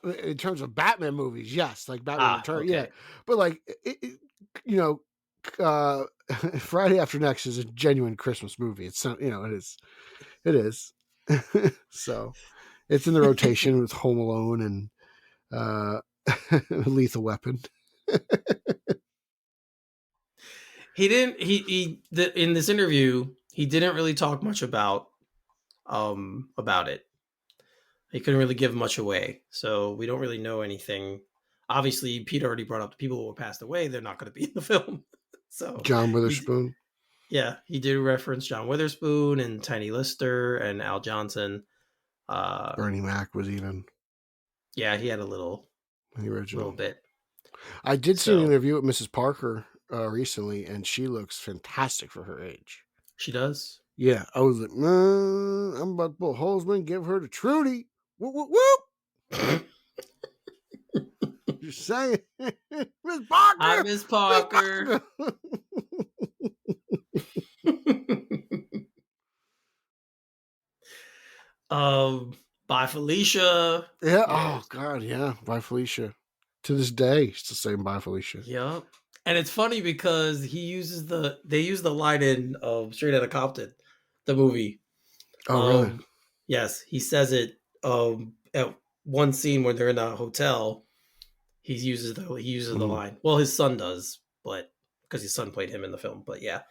In terms of Batman movies, yes, like Batman Ah, Return, yeah. okay. But like, you know, uh, Friday After Next is a genuine Christmas movie. It's it is. So it's in the rotation with Home Alone and uh, Lethal Weapon. He didn't in this interview, he didn't really talk much about it. He couldn't really give much away. So we don't really know anything. Obviously, Pete already brought up the people who passed away, they're not going to be in the film. So John he Witherspoon, yeah, he did reference John Witherspoon and Tiny Lister and Al Johnson. Bernie Mac was even Yeah, he had a the little original. bit. I did see an So interview with Mrs. Parker recently, and she looks fantastic for her age. she does. Yeah, I was like, man, I'm about to pull Holzman, give her to Trudy. Whoop, whoop, whoop. Just saying. Miss I Parker! miss Miss Parker. Parker! um, Bye Felicia. Yeah, Yeah, oh, God, yeah. Bye, Felicia. To this day, still saying bye, Felicia. yep. And it's funny because they use the line in Straight Outta Compton, the movie. Oh, really? Um, yes, he says it at one scene when they're in a hotel. He uses the Mm. line. Well, his son does, but because his son played him in the film. But yeah,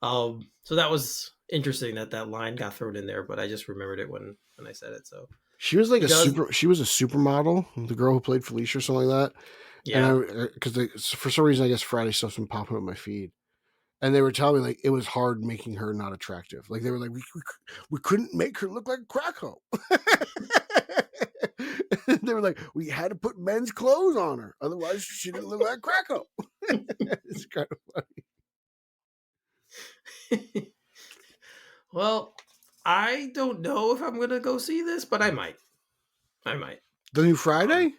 so that was interesting that that line got thrown in there. But I just remembered it when I said it. So She was like he does. she was a supermodel, the girl who played Felicia or something like that. And Yeah. because for some reason, I guess Friday stuff's been popping up my feed. And they were telling me like it was hard making her not attractive. Like they were like, we couldn't make her look like a crack hoe. They were like, we had to put men's clothes on her, otherwise she didn't look like a crack hoe. It's kind of Well, I don't know if I'm gonna go see this, but I might. I might. the new Um, Friday.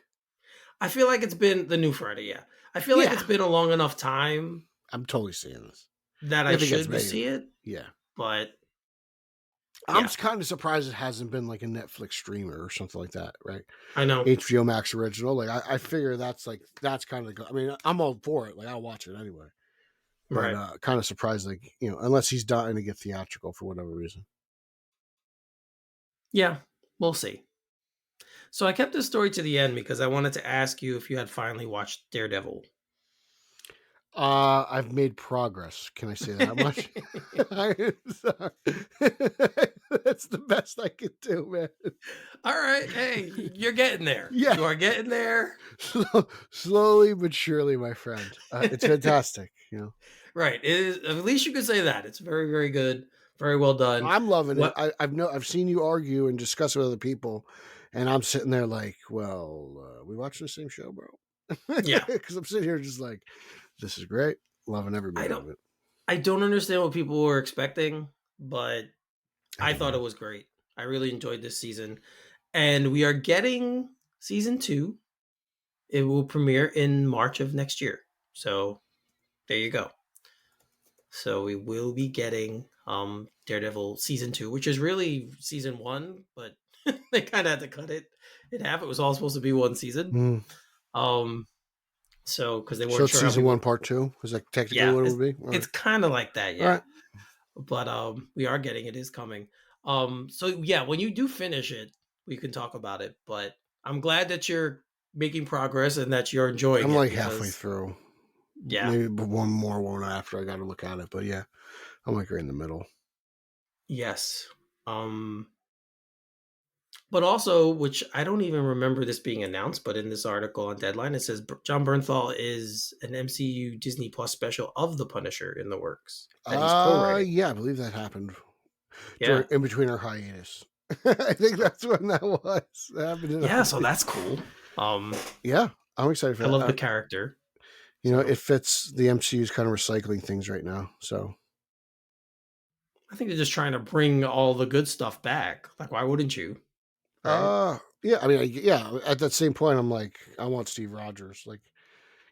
I feel like it's been the new Friday. Yeah, I feel like Yeah, it's been a long enough time I'm totally seeing this that I if it gets should made. see it, Yeah, but I'm Yeah, kind of surprised it hasn't been like a Netflix streamer or something like that, right? I know. HBO Max original. Like I figure that's kind of. I mean, I'm all for it. Like I'll watch it anyway. But Right. kind of surprised, like unless he's dying to get theatrical for whatever reason. Yeah, we'll see. So I kept this story to the end because I wanted to ask you if you had finally watched Daredevil. I've made progress. Can I say that much? That's the best I could do, man. All right. Hey, you're getting there. Yeah, You are getting there. slowly but surely, my friend. It's fantastic. Right. It is, at least you could say that. It's very, very good. Very well done. I'm loving it. What? I've seen you argue and discuss with other people, and I'm sitting there like, well, we watching the same show, bro. Yeah. Because I'm sitting here just like, this is great, loving every I minute don't. of it. I don't understand what people were expecting, but I I don't thought it know. was great. I really enjoyed this season, and we are getting season 2. It will premiere in March of next year. So there you go. So we will be getting Daredevil season 2, which is really season 1, but they kind of had to cut it in half. It was all supposed to be one season. Mm. Um, so because they So weren't it's sure how season one, people. part two. Is that technically Yeah, what it it's would be? All right. it's kind of like that. All Yeah, right. but we are getting it is coming. So yeah, when you do finish it, we can talk about it. But I'm glad that you're making progress and that you're enjoying I'm it like halfway because through. yeah, Maybe one more one after I got to look at it. But yeah, I'm like right in the middle. yes. But also, which I don't even remember this being announced, but in this article on Deadline, it says John Bernthal is an MCU Disney Plus special of The Punisher in the works that he's co-writing. Yeah, I believe that happened Yeah, in between our hiatus. I think that's when that was. That happened in yeah. our So that's cool. Yeah, I'm excited for I that. love the character. It So fits the MCU's kind of recycling things right now. So, I think they're just trying to bring all the good stuff back. Like, why wouldn't you? Right? yeah, I mean, yeah, at that same point, I'm like, I want Steve Rogers. Like,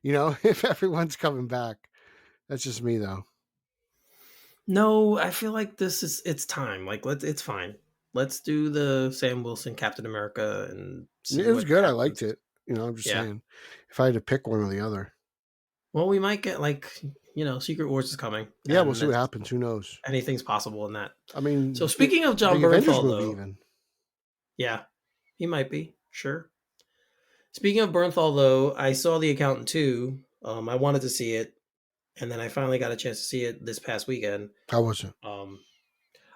if everyone's coming back, that's just me though. No, I feel like it's time. Like, it's fine. Let's do the Sam Wilson Captain America and see It was what good. I liked happens. it. I'm just Yeah. saying, if I had to pick one or the other, Well, we might get like Secret Wars is coming, yeah, we'll and see what that's happens. Who knows? anything's possible in that. I So mean, speaking of John the Avengers Bernthal, movie, though, even. yeah, he might be sure. Speaking of Bernthal, though, I saw The Accountant too. I wanted to see it, and then I finally got a chance to see it this past weekend. How was it? Um,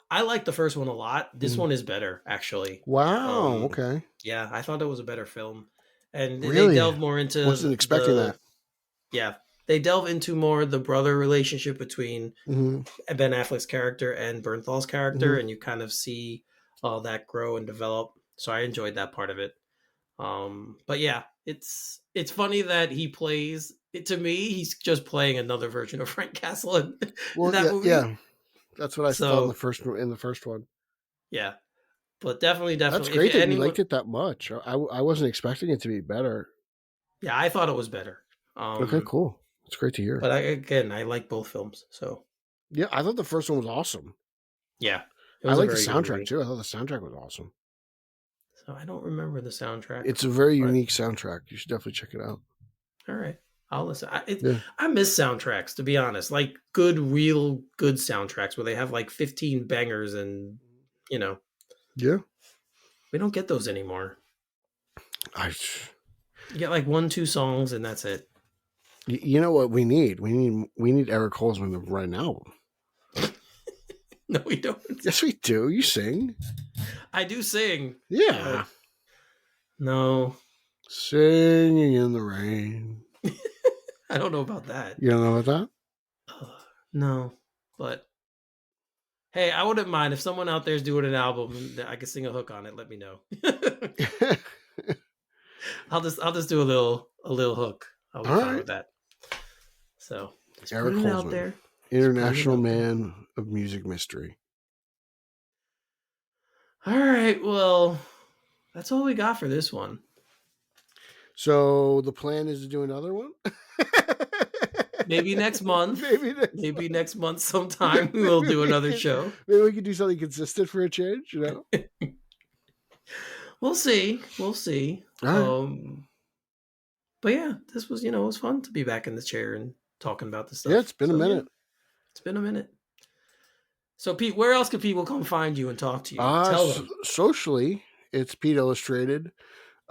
I like the first one a lot. This Mhm. one is better, actually. Wow. Um, Okay. yeah, I thought it was a better film, and they Really? delve more into Wasn't expecting that. yeah, they delve into more the brother relationship between Hmm. Ben Affleck's character and Bernthal's character, Hmm. and you kind of see all that grow and develop. So I enjoyed that part of it. But yeah, it's funny that he plays. To me, he's just playing another version of Frank Castle in Well, that yeah, movie. yeah. That's what I thought So in the first one. yeah, but definitely, That's definitely, if great that you anyone, liked it that much. I wasn't expecting it to be better. yeah, I thought it was better. Okay, cool. It's great to hear. But I like both films. So Yeah, I thought the first one was awesome. yeah, it I was a like the very good soundtrack movie. too. I thought the soundtrack was awesome. So I don't remember the soundtrack, It's a very but unique soundtrack. You should definitely check it out. all right. I'll listen. Yeah. I miss soundtracks, to be honest. Like good, real good soundtracks where they have like 15 bangers and, you know, Yeah. we don't get those anymore. I. You get like one, two songs and that's it. You know what we need? We need Eric Holzman to write an album. No, we don't. Yes, we do. You sing. I do sing, Yeah. but no, Singing in the rain. I don't know about that. You don't know about No, but hey, I wouldn't mind if someone out there is doing an album that I could sing a hook on it. Let me know. that? I'll just do a little hook. I'll be All fine right. with that. So just Eric putting it out Holzman, there. Just putting it international out there. man of music mystery. All right. Well, that's all we got for this one. So the plan is to do another one. Maybe next month. Maybe next month sometime we will do another show. Maybe we can do something consistent for a change, you know? We'll see. We'll see. All right. But yeah, this was, it was fun to be back in the chair and talking about this stuff. Yeah, it's been a minute. Yeah, it's been a minute. So, Pete, where else can people come find you and talk to you? Tell them. Socially, it's Pete Illustrated.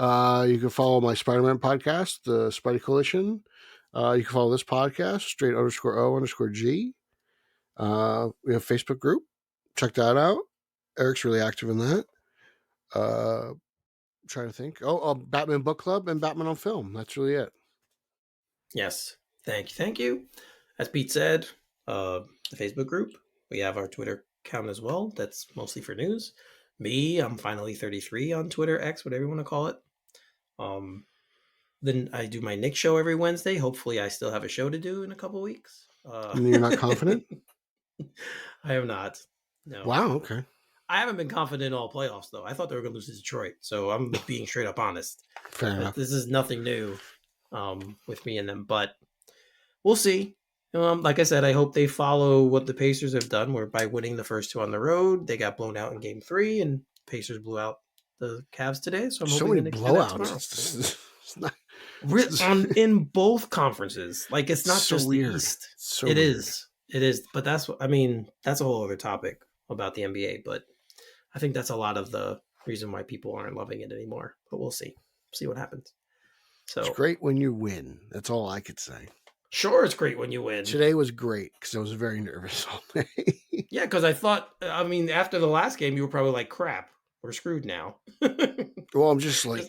You can follow my Spider-Man podcast, the Spidey Coalition. You can follow this podcast, straight_O_G. We have a Facebook group. Check that out. Eric's really active in that. Trying to think. Batman Book Club and Batman on Film. That's really it. Yes. Thank you. As Pete said, the Facebook group. We have our Twitter account as well. That's mostly for news. Me, I'm finally 33 on Twitter, X, whatever you want to call it. Then I do my Nick show every Wednesday. Hopefully I still have a show to do in a couple weeks. You're not confident? I am not. No. Wow, okay. I haven't been confident in all playoffs, though. I thought they were going to lose to Detroit, so I'm being straight up honest. Fair enough. This is nothing new with me and them, but we'll see. Like I said, I hope they follow what the Pacers have done, where by winning the first two on the road, they got blown out in Game 3, and Pacers blew out the Cavs today. So I'm hoping many blowouts. In both conferences. Like, it's not so just weird. the East. So it weird. is. It is. But that's a whole other topic about the NBA. But I think that's a lot of the reason why people aren't loving it anymore. But we'll see. See what happens. So it's great when you win. That's all I could say. Sure, it's great when you win. Today was great because I was very nervous all day. Yeah, because I thought, after the last game, you were probably like, crap, we're screwed now. Well, I'm just like...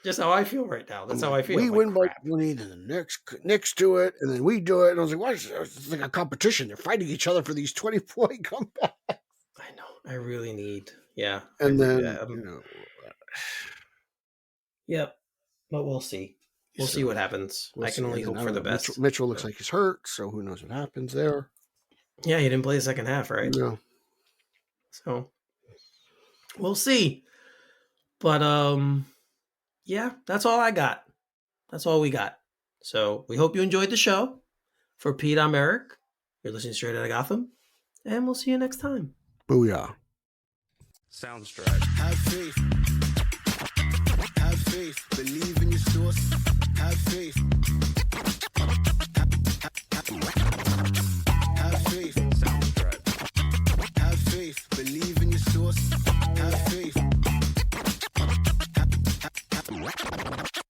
Just how I feel right now. That's how I feel. We win by 20, and the Knicks do it, and then we do it. And I was like, what? It's like a competition. They're fighting each other for these 20-point comebacks. I know. I really need... Yeah. And then, Yep. But we'll see. We'll see what happens. I can only hope for the best. Mitchell looks like he's hurt, so who knows what happens there. Yeah, he didn't play the second half, right? No. So, we'll see. But, yeah, that's all I got. That's all we got. So, we hope you enjoyed the show. For Pete, I'm Eric. You're listening Straight Outta Gotham. And we'll see you next time. Booyah. Soundstripe. Have faith. Have faith. Believe in your source. Have faith.